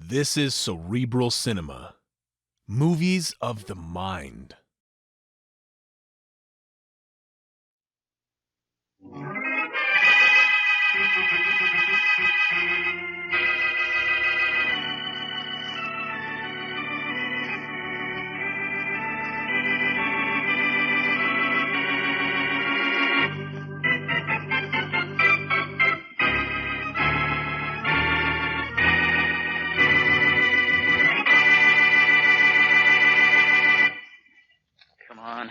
This is Cerebral Cinema. Movies of the mind.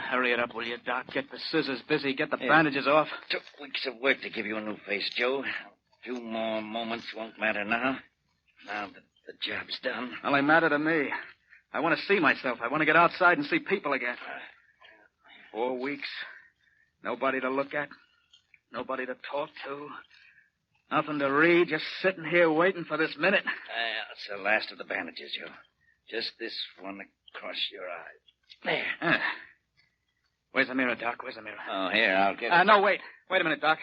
Hurry it up, will you, Doc? Get the scissors busy. Get the bandages off. Took weeks of work to give you a new face, Joe. A few more moments won't matter now. Now that the job's done. Well, they matter to me. I want to see myself. I want to get outside and see people again. 4 weeks. Nobody to look at. Nobody to talk to. Nothing to read. Just sitting here waiting for this minute. That's the last of the bandages, Joe. Just this one across your eye. There. Where's the mirror, Doc? Where's the mirror? Oh, here, I'll get it. No, wait. Wait a minute, Doc.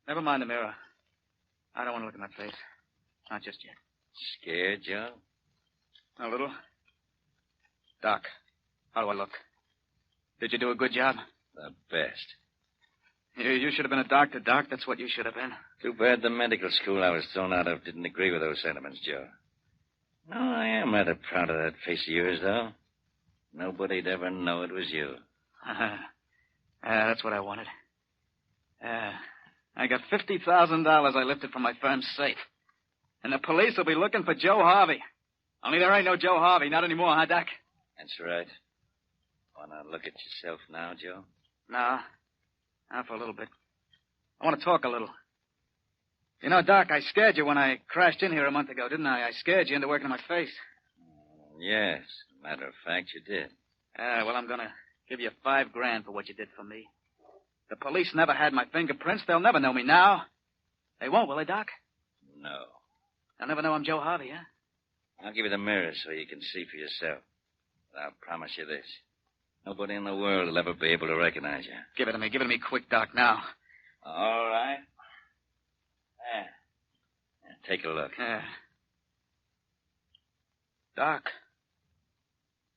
Never mind the mirror. I don't want to look at my face. Not just yet. Scared, Joe? A little. Doc, how do I look? Did you do a good job? The best. You should have been a doctor, Doc. That's what you should have been. Too bad the medical school I was thrown out of didn't agree with those sentiments, Joe. No, I am rather proud of that face of yours, though. Nobody'd ever know it was you. That's what I wanted. I got $50,000 I lifted from my firm's safe. And the police will be looking for Joe Harvey. Only there ain't no Joe Harvey, not anymore, huh, Doc? That's right. Want to look at yourself now, Joe? No. Not for a little bit. I want to talk a little. You know, Doc, I scared you when I crashed in here a month ago, didn't I? I scared you into working on my face. Yes. Matter of fact, you did. Well, I'm going to give you $5,000 for what you did for me. The police never had my fingerprints. They'll never know me now. They won't, will they, Doc? No. They'll never know I'm Joe Harvey, huh? I'll give you the mirror so you can see for yourself. But I'll promise you this. Nobody in the world will ever be able to recognize you. Give it to me. Give it to me quick, Doc, now. All right. Take a look. Doc.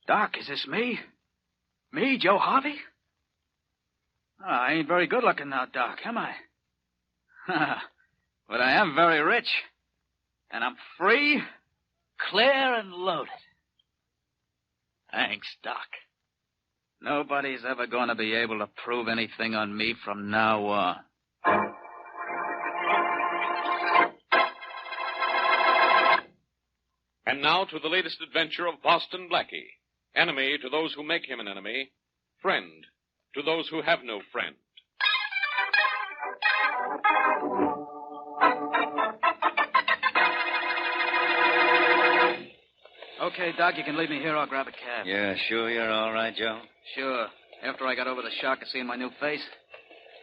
Doc, is this me? Me, Joe Harvey? Oh, I ain't very good looking now, Doc, am I? But I am very rich. And I'm free, clear, and loaded. Thanks, Doc. Nobody's ever going to be able to prove anything on me from now on. And now to the latest adventure of Boston Blackie. Enemy to those who make him an enemy. Friend to those who have no friend. Okay, Doc, you can leave me here. I'll grab a cab. Yeah, sure you're all right, Joe? Sure. After I got over the shock of seeing my new face.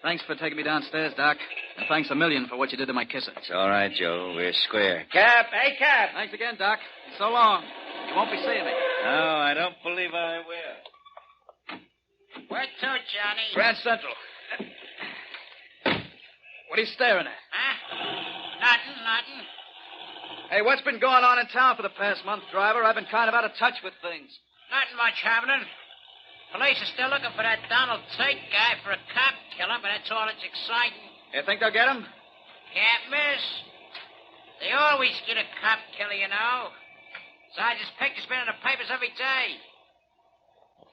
Thanks for taking me downstairs, Doc. And thanks a million for what you did to my kisser. It's all right, Joe. We're square. Cab! Hey, Cab! Thanks again, Doc. So long. You won't be seeing me. No, I don't believe I will. Where to, Johnny? Grand Central. What are you staring at? Huh? Nothing. Hey, what's been going on in town for the past month, driver? I've been kind of out of touch with things. Nothing much happening. Police are still looking for that Donald Tate guy for a cop killer, but that's all that's exciting. You think they'll get him? Can't miss. They always get a cop killer, you know. Sergeant's picture's been in the papers every day.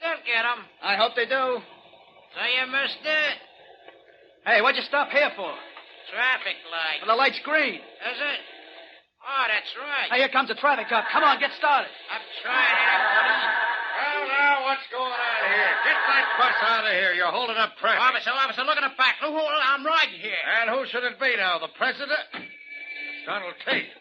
They'll get him. I hope they do. So you missed it. Hey, what'd you stop here for? Traffic light. Well, the light's green. Is it? Oh, that's right. Hey, here comes a traffic cop. Come on, get started. I'm trying here, buddy. Well, now, what's going on here? Get that bus out of here. You're holding up traffic. Officer, look at the back. Look, I'm riding here. And who should it be now? The president? Donald Tate.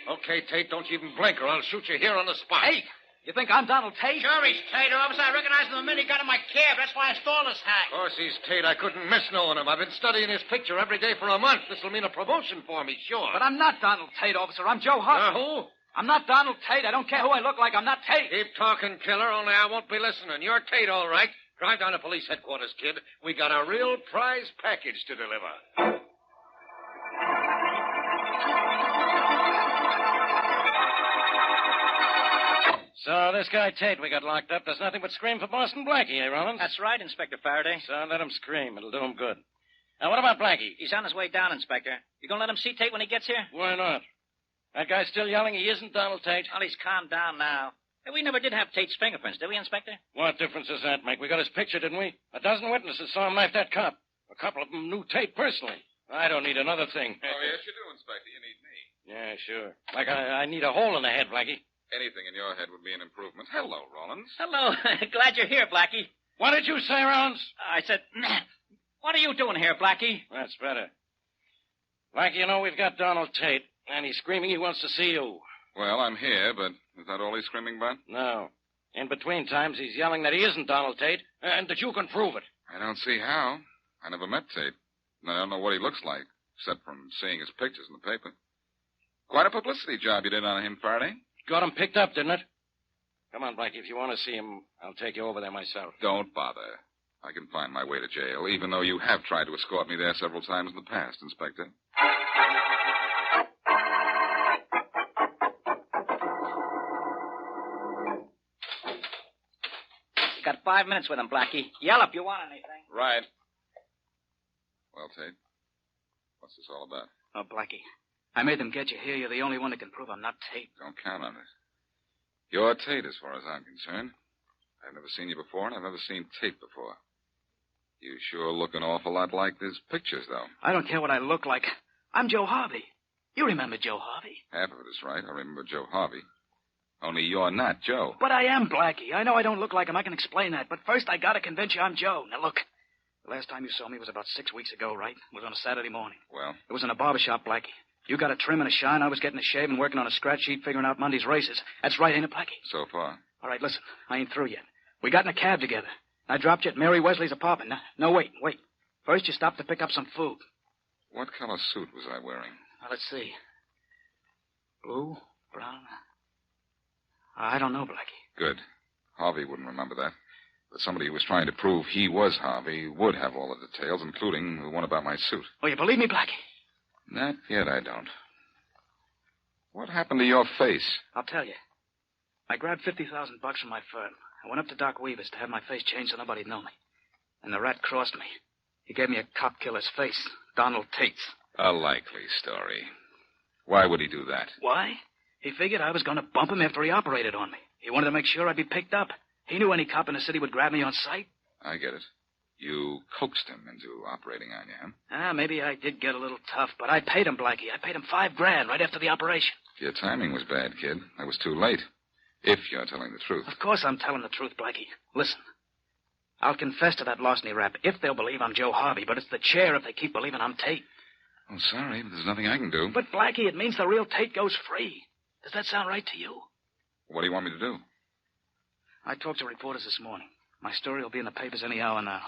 Okay, Tate, don't you even blink or I'll shoot you here on the spot. Hey, you think I'm Donald Tate? Sure he's Tate, officer. I recognized him the minute he got in my cab. That's why I stole his hack. Of course he's Tate. I couldn't miss knowing him. I've been studying his picture every day for a month. This will mean a promotion for me, sure. But I'm not Donald Tate, officer. I'm Joe Harvey. Who? I'm not Donald Tate. I don't care who I look like. I'm not Tate. Keep talking, killer, only I won't be listening. You're Tate, all right. Drive down to police headquarters, kid. We got a real prize package to deliver. So this guy Tate we got locked up does nothing but scream for Boston Blackie, eh, Rollins? That's right, Inspector Faraday. So let him scream. It'll do him good. Now, what about Blackie? He's on his way down, Inspector. You gonna let him see Tate when he gets here? Why not? That guy's still yelling he isn't Donald Tate. Well, he's calmed down now. Hey, we never did have Tate's fingerprints, did we, Inspector? What difference does that make? We got his picture, didn't we? A dozen witnesses saw him knife that cop. A couple of them knew Tate personally. I don't need another thing. Oh, yes, you do, Inspector. You need me. Yeah, sure. Like I need a hole in the head, Blackie. Anything in your head would be an improvement. Hello, Rollins. Hello. Glad you're here, Blackie. What did you say, Rollins? I said, what are you doing here, Blackie? That's better. Blackie, you know, we've got Donald Tate, and he's screaming he wants to see you. Well, I'm here, but is that all he's screaming about? No. In between times, he's yelling that he isn't Donald Tate, and that you can prove it. I don't see how. I never met Tate. And I don't know what he looks like, except from seeing his pictures in the paper. Quite a publicity job you did on him, Faraday. Got him picked up, didn't it? Come on, Blackie, if you want to see him, I'll take you over there myself. Don't bother. I can find my way to jail, even though you have tried to escort me there several times in the past, Inspector. You got 5 minutes with him, Blackie. Yell if you want anything. Right. Well, Tate, what's this all about? Oh, Blackie, I made them get you here. You're the only one that can prove I'm not Tate. Don't count on it. You're Tate, as far as I'm concerned. I've never seen you before, and I've never seen Tate before. You sure look an awful lot like these pictures, though. I don't care what I look like. I'm Joe Harvey. You remember Joe Harvey? Half of it is right. I remember Joe Harvey. Only you're not Joe. But I am Blackie. I know I don't look like him. I can explain that. But first, I gotta convince you I'm Joe. Now, look. The last time you saw me was about 6 weeks ago, right? It was on a Saturday morning. Well? It was in a barber shop, Blackie. You got a trim and a shine. I was getting a shave and working on a scratch sheet figuring out Monday's races. That's right, ain't it, Blackie? So far. All right, listen. I ain't through yet. We got in a cab together. I dropped you at Mary Wesley's apartment. No, wait. First, you stopped to pick up some food. What color suit was I wearing? Now, let's see. Blue? Brown? I don't know, Blackie. Good. Harvey wouldn't remember that. But somebody who was trying to prove he was Harvey would have all the details, including the one about my suit. Oh, you believe me, Blackie? Not yet, I don't. What happened to your face? I'll tell you. I grabbed $50,000 from my firm. I went up to Doc Weaver's to have my face changed so nobody'd know me. And the rat crossed me. He gave me a cop killer's face, Donald Tate's. A likely story. Why would he do that? Why? He figured I was going to bump him after he operated on me. He wanted to make sure I'd be picked up. He knew any cop in the city would grab me on sight. I get it. You coaxed him into operating on you, huh? Maybe I did get a little tough, but I paid him, Blackie. I paid him $5,000 right after the operation. Your timing was bad, kid. I was too late. If you're telling the truth. Of course I'm telling the truth, Blackie. Listen. I'll confess to that larceny rap if they'll believe I'm Joe Harvey, but it's the chair if they keep believing I'm Tate. Oh, sorry, but there's nothing I can do. But, Blackie, it means the real Tate goes free. Does that sound right to you? What do you want me to do? I talked to reporters this morning. My story will be in the papers any hour now.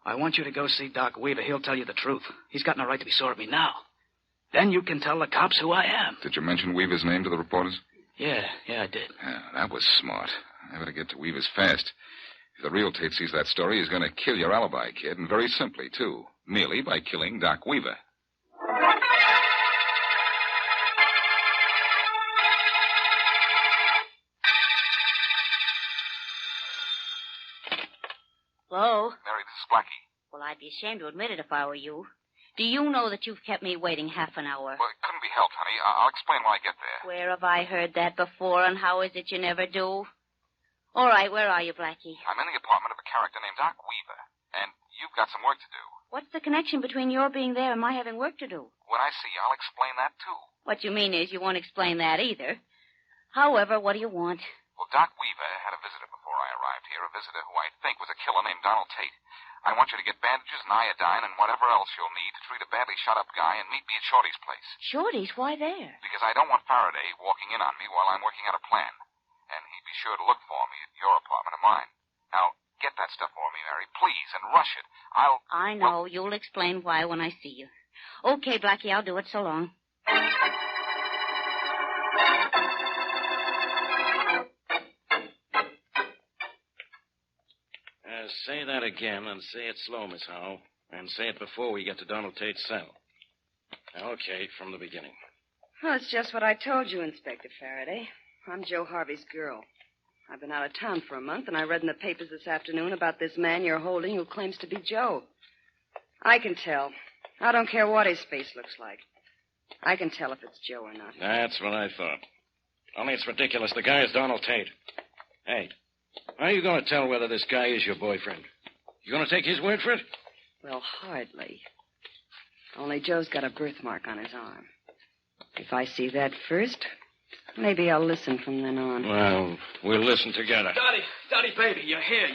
I want you to go see Doc Weaver. He'll tell you the truth. He's got no right to be sore at me now. Then you can tell the cops who I am. Did you mention Weaver's name to the reporters? Yeah, I did. Yeah, that was smart. I better get to Weaver's fast. If the real Tate sees that story, he's going to kill your alibi, kid, and very simply, too. Merely by killing Doc Weaver. Hello? Mary, this is Blackie. Well, I'd be ashamed to admit it if I were you. Do you know that you've kept me waiting half an hour? Well, it couldn't be helped, honey. I'll explain when I get there. Where have I heard that before, and how is it you never do? All right, where are you, Blackie? I'm in the apartment of a character named Doc Weaver, and you've got some work to do. What's the connection between your being there and my having work to do? When I see you, I'll explain that, too. What you mean is you won't explain that either. However, what do you want? Well, Doc Weaver had a visitor before I arrived here, a visitor who I think was a killer named Donald Tate. I want you to get bandages and iodine and whatever else you'll need to treat a badly shot-up guy and meet me at Shorty's place. Shorty's? Why there? Because I don't want Faraday walking in on me while I'm working out a plan. And he'd be sure to look for me at your apartment or mine. Now, get that stuff for me, Mary, please, and rush it. I know. You'll explain why when I see you. Okay, Blackie, I'll do it. So long. Say that again, and say it slow, Miss Howell. And say it before we get to Donald Tate's cell. Okay, from the beginning. Well, it's just what I told you, Inspector Faraday. I'm Joe Harvey's girl. I've been out of town for a month, and I read in the papers this afternoon about this man you're holding who claims to be Joe. I can tell. I don't care what his face looks like. I can tell if it's Joe or not. That's what I thought. Only it's ridiculous. The guy is Donald Tate. Hey, how are you going to tell whether this guy is your boyfriend? You going to take his word for it? Well, hardly. Only Joe's got a birthmark on his arm. If I see that first, maybe I'll listen from then on. Well, we'll listen together. Dottie, baby, you're here.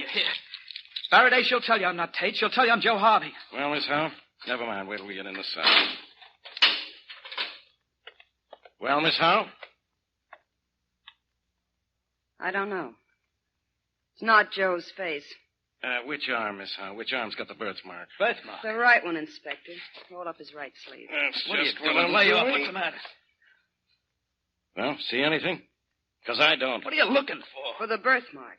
Faraday, she'll tell you I'm not Tate. She'll tell you I'm Joe Harvey. Well, Miss Howe, never mind. Wait till we get in the cell. Well, Miss Howe? I don't know. It's not Joe's face. Which arm, Miss Howe? Which arm's got the birthmark? Birthmark? The right one, Inspector. Roll up his right sleeve. That's What are you just doing? what I'm Lay off. doing. What's the matter? Well, see anything? Because I don't. What are you looking for? For the birthmark.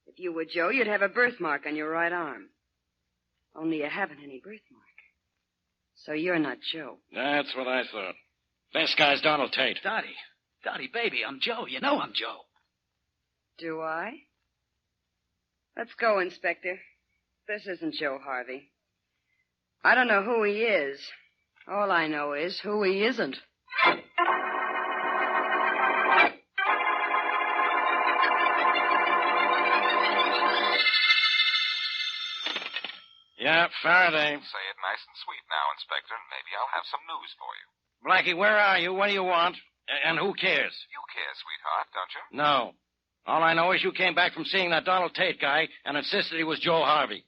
If you were Joe, you'd have a birthmark on your right arm. Only you haven't any birthmark. So you're not Joe. That's what I thought. This guy's Donald Tate. Dottie, baby, I'm Joe. You know I'm Joe. Do I? Let's go, Inspector. This isn't Joe Harvey. I don't know who he is. All I know is who he isn't. Yeah, Faraday. Say it nice and sweet now, Inspector, and maybe I'll have some news for you. Blackie, where are you? What do you want? And who cares? You care, sweetheart, don't you? No. All I know is you came back from seeing that Donald Tate guy and insisted he was Joe Harvey.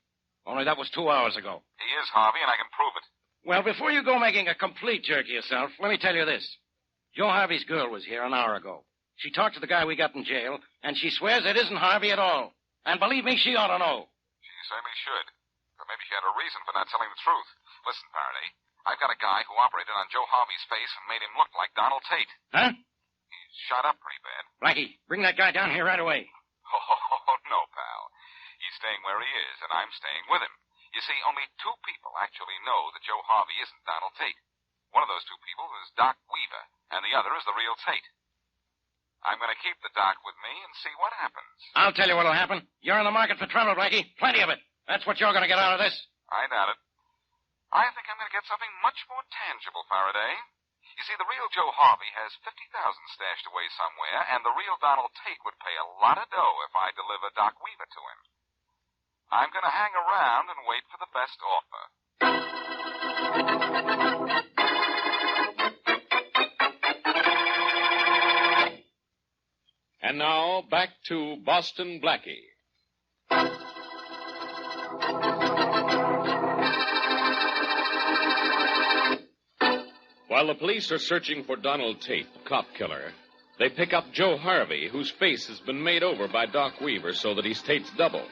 Only that was 2 hours ago. He is Harvey, and I can prove it. Well, before you go making a complete jerk of yourself, let me tell you this. Joe Harvey's girl was here an hour ago. She talked to the guy we got in jail, and she swears it isn't Harvey at all. And believe me, she ought to know. She certainly should. But maybe she had a reason for not telling the truth. Listen, Faraday, I've got a guy who operated on Joe Harvey's face and made him look like Donald Tate. Huh? He's shot up pretty bad. Blackie, bring that guy down here right away. Oh, no, pal. He's staying where he is, and I'm staying with him. You see, only 2 people actually know that Joe Harvey isn't Donald Tate. One of those 2 people is Doc Weaver, and the other is the real Tate. I'm going to keep the Doc with me and see what happens. I'll tell you what'll happen. You're in the market for trouble, Blackie. Plenty of it. That's what you're going to get out of this. I doubt it. I think I'm going to get something much more tangible, Faraday. You see, the real Joe Harvey has $50,000 stashed away somewhere, and the real Donald Tate would pay a lot of dough if I deliver Doc Weaver to him. I'm going to hang around and wait for the best offer. And now, back to Boston Blackie. While the police are searching for Donald Tate, the cop killer, they pick up Joe Harvey, whose face has been made over by Doc Weaver so that he's Tate's double.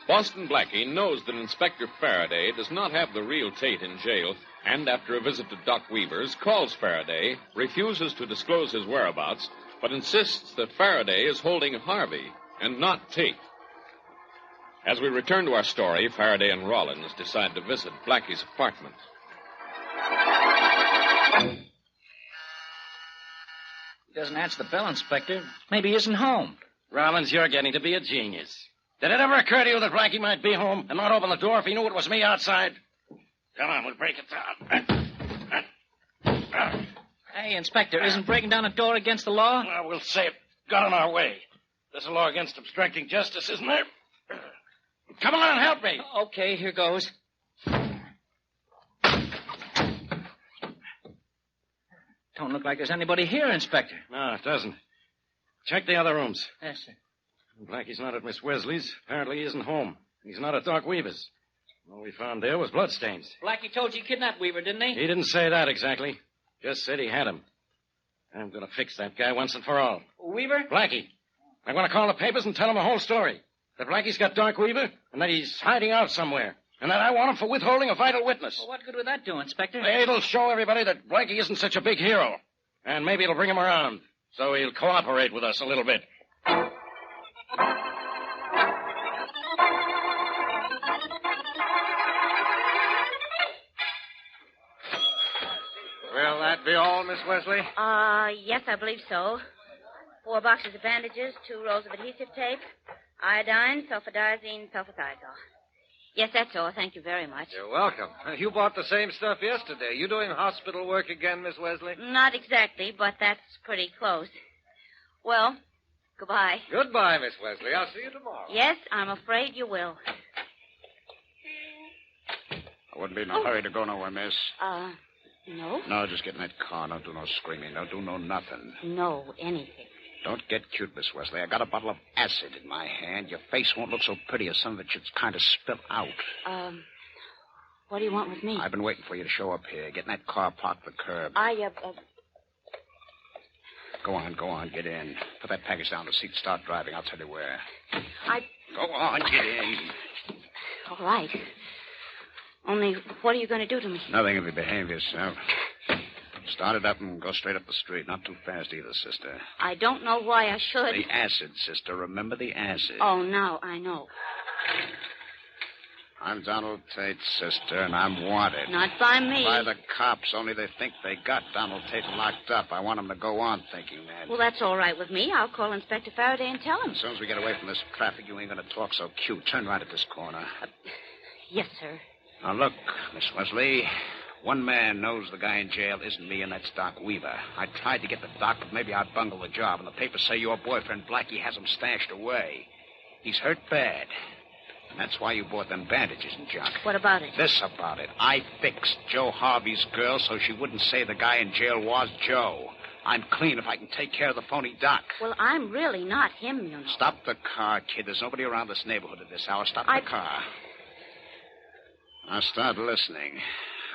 Boston Blackie knows that Inspector Faraday does not have the real Tate in jail, and after a visit to Doc Weaver's, calls Faraday, refuses to disclose his whereabouts, but insists that Faraday is holding Harvey and not Tate. As we return to our story, Faraday and Rollins decide to visit Blackie's apartment. He doesn't answer the bell, Inspector. Maybe he isn't home. Rollins, you're getting to be a genius. Did it ever occur to you that Blackie might be home and not open the door if he knew it was me outside? Come on, we'll break it down. Hey, Inspector, isn't breaking down a door against the law? Well, we'll say it got in our way. There's a law against obstructing justice, isn't there? Come on, help me. Okay, here goes. Don't look like there's anybody here, Inspector. No, it doesn't. Check the other rooms. Yes, sir. Blackie's not at Miss Wesley's. Apparently he isn't home. He's not at Doc Weaver's. All we found there was bloodstains. Blackie told you he kidnapped Weaver, didn't he? He didn't say that exactly. Just said he had him. I'm going to fix that guy once and for all. Weaver? Blackie. I'm going to call the papers and tell them the whole story. That Blackie's got Doc Weaver, and that he's hiding out somewhere. And that I want him for withholding a vital witness. Well, what good would that do, Inspector? It'll show everybody that Blackie isn't such a big hero. And maybe it'll bring him around. So he'll cooperate with us a little bit. Will that be all, Miss Wesley? Yes, I believe so. 4 boxes of bandages, 2 rolls of adhesive tape, iodine, sulfadiazine, sulfathiazole. Yes, that's all. Thank you very much. You're welcome. You bought the same stuff yesterday. You doing hospital work again, Miss Wesley? Not exactly, but that's pretty close. Well, goodbye. Goodbye, Miss Wesley. I'll see you tomorrow. Yes, I'm afraid you will. I wouldn't be in a hurry to go nowhere, miss. No? No, just get in that car. Don't do no screaming. Don't do no nothing. No, anything. Don't get cute, Miss Wesley. I got a bottle of acid in my hand. Your face won't look so pretty as some of it should kind of spill out. What do you want with me? I've been waiting for you to show up here. Get in that car parked at the curb. Go on, get in. Put that package down the seat. Start driving. I'll tell you where. Go on, get in. All right. Only, what are you going to do to me? Nothing if you behave yourself. Start it up and go straight up the street. Not too fast either, sister. I don't know why I should. The acid, sister. Remember the acid. Oh, now I know. I'm Donald Tate, sister, and I'm wanted. Not by me. By the cops, only they think they got Donald Tate locked up. I want them to go on thinking that. Well, that's all right with me. I'll call Inspector Faraday and tell him. As soon as we get away from this traffic, you ain't going to talk so cute. Turn right at this corner. Yes, sir. Now, look, Miss Wesley. One man knows the guy in jail isn't me, and that's Doc Weaver. I tried to get the doc, but maybe I'd bungle the job, and the papers say your boyfriend, Blackie, has him stashed away. He's hurt bad. And that's why you bought them bandages and junk. What about it? This about it. I fixed Joe Harvey's girl so she wouldn't say the guy in jail was Joe. I'm clean if I can take care of the phony doc. Well, I'm really not him, you know. Stop the car, kid. There's nobody around this neighborhood at this hour. Stop the car. Now start listening.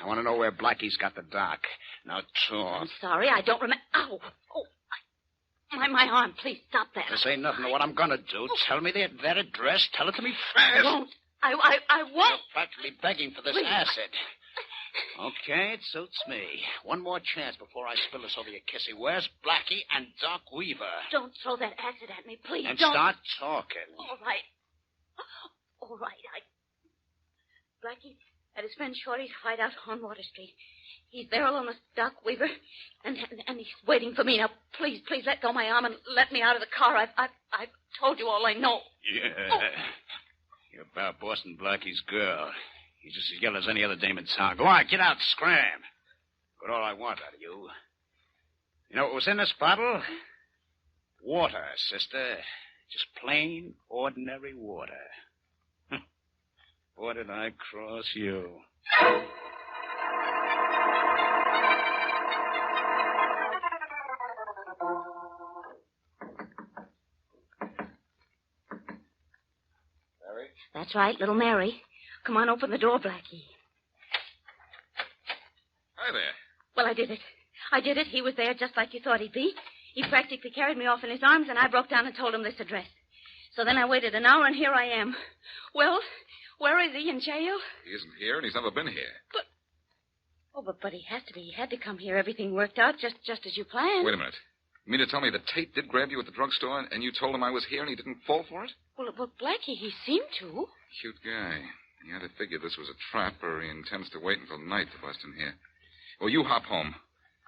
I want to know where Blackie's got the doc. Now talk. I'm sorry, I don't remember. Ow! Oh, my arm. Please stop that. This ain't nothing to what I'm going to do. Tell me their address. Tell it to me I fast. won't. I won't. You're practically begging for this Please. acid. Okay, it suits me. One more chance before I spill this over your kissy. Where's Blackie and Doc Weaver? Don't throw that acid at me, please. And don't. start talking. All right. Blackie at his friend Shorty's hideout on Water Street. He's there alone with Doc Weaver, and he's waiting for me. Now, please let go my arm and let me out of the car. I've told you all I know. Yeah. Oh. You're about Boston Blackie's girl. He's just as yellow as any other dame in town. Go on, get out, scram. Got all I want out of you. You know what was in this bottle? Water, sister. Just plain, ordinary water. Boy, did I cross you. Mary? That's right, little Mary. Come on, open the door, Blackie. Hi there. Well, I did it. He was there just like you thought he'd be. He practically carried me off in his arms, and I broke down and told him this address. So then I waited an hour, and here I am. Well, where is he, in jail? He isn't here, and he's never been here. But he has to be. He had to come here. Everything worked out just as you planned. Wait a minute. You mean to tell me that Tate did grab you at the drugstore, and you told him I was here, and he didn't fall for it? Well, Blackie, he seemed to. Cute guy. He had to figure this was a trap, or he intends to wait until night to bust in here. Well, you hop home.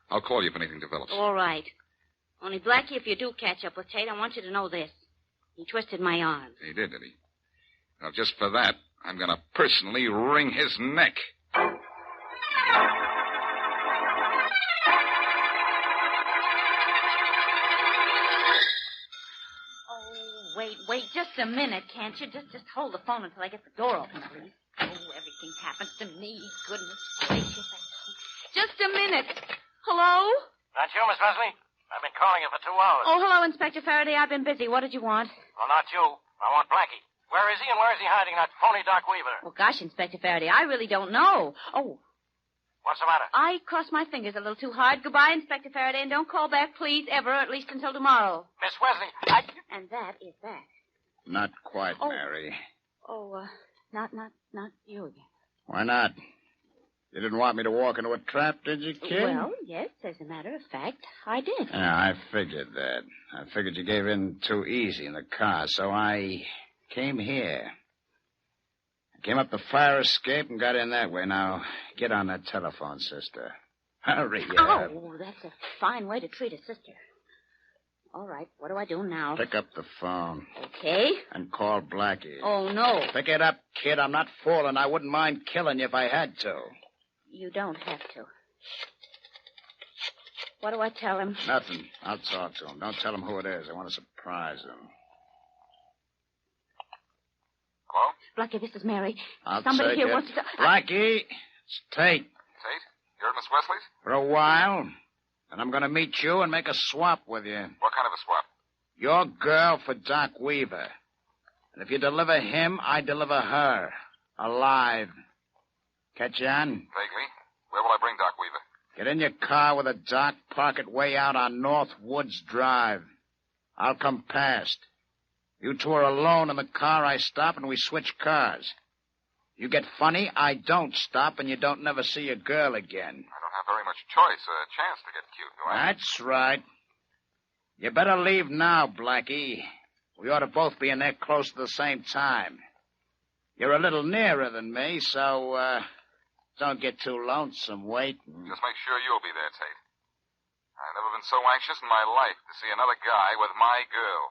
I'll call you if anything develops. All right. Only, Blackie, if you do catch up with Tate, I want you to know this. He twisted my arm. He did he? Now, just for that, I'm going to personally wring his neck. Wait just a minute, can't you? Just hold the phone until I get the door open, please. Oh, everything happens to me. Goodness gracious. Just a minute. Hello? Not you, Miss Wesley? I've been calling you for 2 hours. Oh, hello, Inspector Faraday. I've been busy. What did you want? Well, not you. I want Blackie. Where is he, and where is he hiding that phony Doc Weaver? Well, gosh, Inspector Faraday, I really don't know. Oh, What's the matter? I crossed my fingers a little too hard. Goodbye, Inspector Faraday, and don't call back, please, ever, at least until tomorrow. Miss Wesley, And that is that. Not quite, Oh. Mary. Oh, not you again. Why not? You didn't want me to walk into a trap, did you, kid? Well, yes, as a matter of fact, I did. Yeah, I figured that. I figured you gave in too easy in the car, so I came here. I came up the fire escape and got in that way. Now, get on that telephone, sister. Hurry up. Oh, that's a fine way to treat a sister. All right, what do I do now? Pick up the phone Okay. and call Blackie. Oh, no. Pick it up, kid. I'm not fooling. I wouldn't mind killing you if I had to. You don't have to. What do I tell him? Nothing. I'll talk to him. Don't tell him who it is. I want to surprise him. Hello? Blackie, this is Mary. I'll Somebody take here it. wants to... Blackie, it's Tate. Tate? You're at Miss Wesley's? For a while. And I'm going to meet you and make a swap with you. What kind of a swap? Your girl for Doc Weaver. And if you deliver him, I deliver her. Alive. Catch on? Vaguely. Where will I bring Doc Weaver? Get in your car with a Doc, park it way out on North Woods Drive. I'll come past. You two are alone in the car, I stop, and we switch cars. You get funny, I don't stop, and you don't never see your girl again. I don't have very much choice. A chance to get cute, do I? That's right. You better leave now, Blackie. We ought to both be in there close to the same time. You're a little nearer than me, so, don't get too lonesome waiting. Just make sure you'll be there, Tate. I've never been so anxious in my life to see another guy with my girl.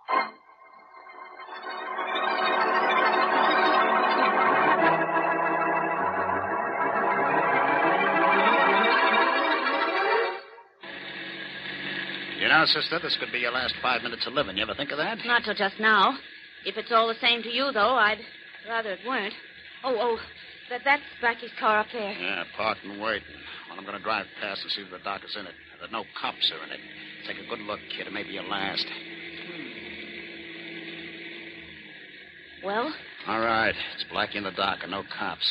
You know, sister, this could be your last 5 minutes of living. You ever think of that? Not till just now. If it's all the same to you, though, I'd rather it weren't. That's Blackie's car up there. Yeah, parked and waiting. Well, I'm going to drive past and see if the doc is in it. That no cops are in it. Take a good look, kid. It may be your last. Well? All right. It's Blackie and the doc and no cops.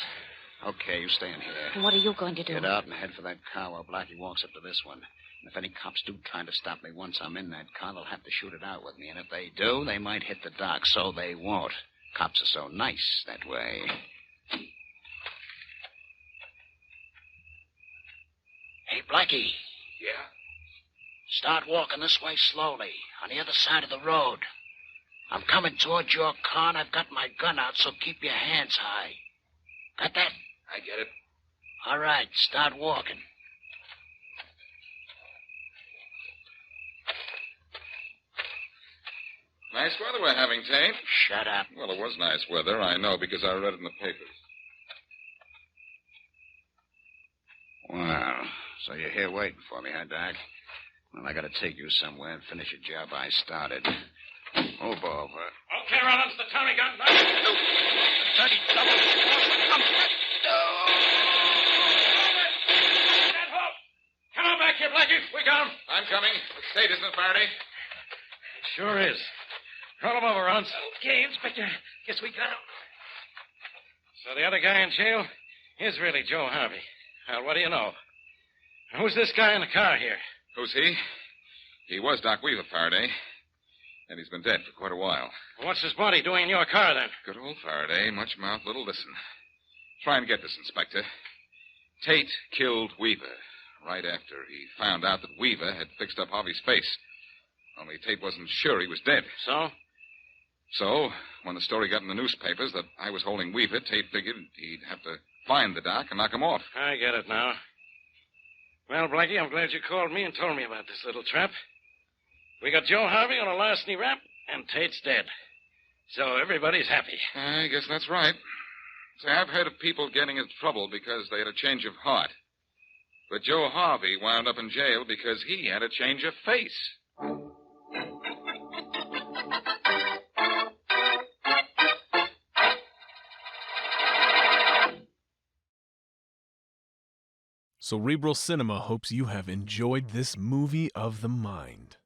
Okay, you stay in here. What are you going to do? Get out and head for that car while Blackie walks up to this one. And if any cops do try to stop me once I'm in that car, they'll have to shoot it out with me. And if they do, they might hit the doc, so they won't. Cops are so nice that way. Hey, Blackie. Yeah? Start walking this way slowly, on the other side of the road. I'm coming towards your car, and I've got my gun out, so keep your hands high. Got that? I get it. All right, start walking. Nice weather we're having, Tate. Shut up. Well, it was nice weather, I know, because I read it in the papers. Well, so you're here waiting for me, huh, Doc? Well, I gotta take you somewhere and finish a job I started. Move over. Okay, Rollins, the Tommy gun. Dirty double. Come on back here, Blackie. We got him. I'm coming. It's Tate, isn't it, Faraday? Sure is. Roll him over, Rollins. Okay, Inspector. Guess we got him. So the other guy in jail is really Joe Harvey. Well, what do you know? Who's this guy in the car here? Who's he? He was Doc Weaver, Faraday. And he's been dead for quite a while. What's his body doing in your car, then? Good old Faraday. Much mouth, little listen. Try and get this, Inspector. Tate killed Weaver right after he found out that Weaver had fixed up Harvey's face. Only Tate wasn't sure he was dead. So? So, when the story got in the newspapers that I was holding Weaver, Tate figured he'd have to find the doc and knock him off. I get it now. Well, Blackie, I'm glad you called me and told me about this little trap. We got Joe Harvey on a larceny rap, and Tate's dead. So everybody's happy. I guess that's right. See, I've heard of people getting into trouble because they had a change of heart. But Joe Harvey wound up in jail because he had a change of face. Cerebral Cinema hopes you have enjoyed this movie of the mind.